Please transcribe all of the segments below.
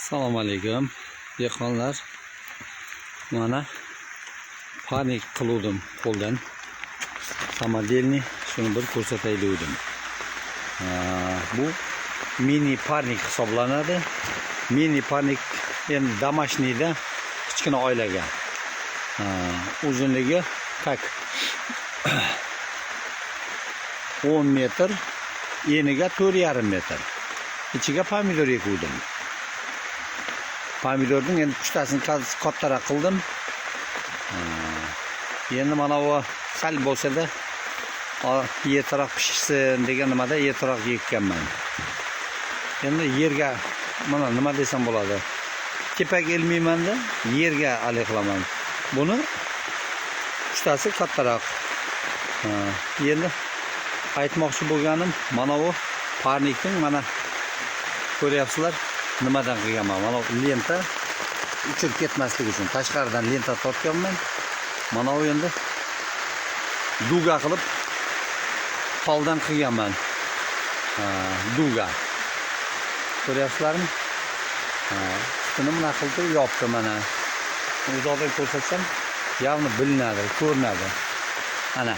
Assalomu alaykum dehqonlar. Mana panik qiluvdim qo'ldan. Samodelniy shuni bir ko'rsatay dedim. Bu mini parnik hisoblanadi. Mini parnik endi домашнийda kichkina oilaga. Uzunligi tak 10 metr, eniga 4,5 metr. İçiga pomidor ekuvdim. Pomidorning endi uchtasini kattaroq qildim. Endi mana bu sal bo'lsa-da ertaroq pishsin degan nimada ertaroq ekkanman. Endi yerga mana nima desam bo'ladi. Kepak elmayman-da, yerga alay qilaman. Buni uchtasi kattaroq. Endi aytmoqchi bo'lganim mana bu parnikning mana ko'ryapsizlar nimadan qilganman. Mana lenta uchirib ketmasligi uchun tashqaridan lenta tortganman. Mana bu endi duga qilib poldan qilganman. Duga. Ko'ryapsizlarmi? Ustini mana qilib yopdim mana. Uzoqdan ko'rsatsam, yavni bilinadi, ko'rinadi. Ana.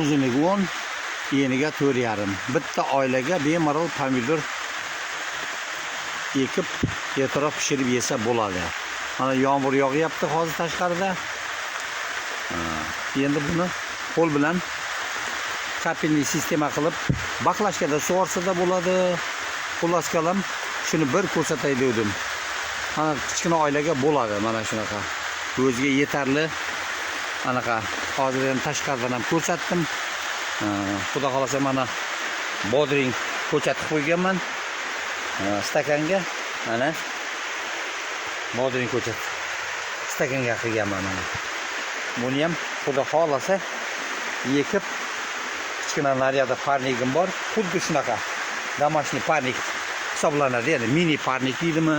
Uzunligi 10, eniga 4,5. Bitta oilaga bemalol pomidor ekib, ertaroq pishirib yesa bo'ladi. Mana yomg'ir yog'yapti hozir tashqarida. Endi buni qo'l bilan kapelli sistema qilib baklashkada sug'orsa-da bo'ladi. Xullas kalam shuni bir ko'rsatay dedim. Mana kichkina oilaga bo'ladi mana shunaqa. O'ziga yetarli. Anaqa hozir ham tashqaridan ham ko'rsatdim. Xudo xolasa mana bodring ko'chatib qo'yganman. Stakanga mana bodring ko'chat stakanga qilganman mana. Buni ham xudo xolasa ekib kichkina nariyada parnigim bor. Xuddi shunaqa домашний parnik hisoblanadi. Ya'ni mini parnik deydimi?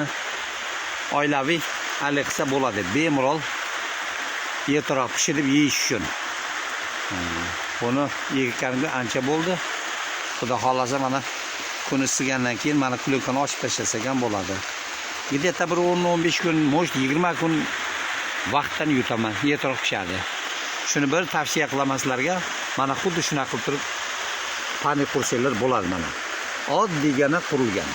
Oilaviy alay qilsa bo'ladi. Bemalol ertaroq pishirib yeyish uchun. Buni ekkanimga ancha bo'ldi. Xudo xolasa mana kun isigandan keyin mana klunkani ochib tashlasak ham bo'ladi. Где-то bir 10-15 kun, может 20 kun vaqtdan yutaman, ertaroq pishadi. Shuni bir tavsiya qilaman sizlarga. Mana xuddi shunaqa qilib turib parnik qursanglar bo'ladi mana. Oddiygina qurilgan.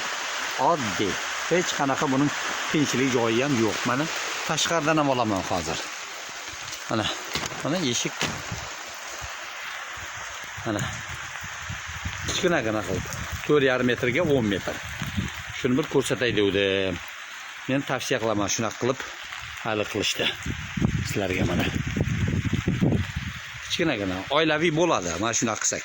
Oddiy. Hech qanaqa buning qiyinchilik joyi ham yo'q. Mana tashqaridan ham olaman hozir. Mana eshik. Mana kichkinagina qilib 4,5 metrga 10 metr. Shuni bir ko'rsatay dedim. Men tavsiya qilaman shunaqa qilib hal qilishdi. Sizlarga mana. Kichkinagina oilaviy bo'ladi. Mana shunaqa qilsak.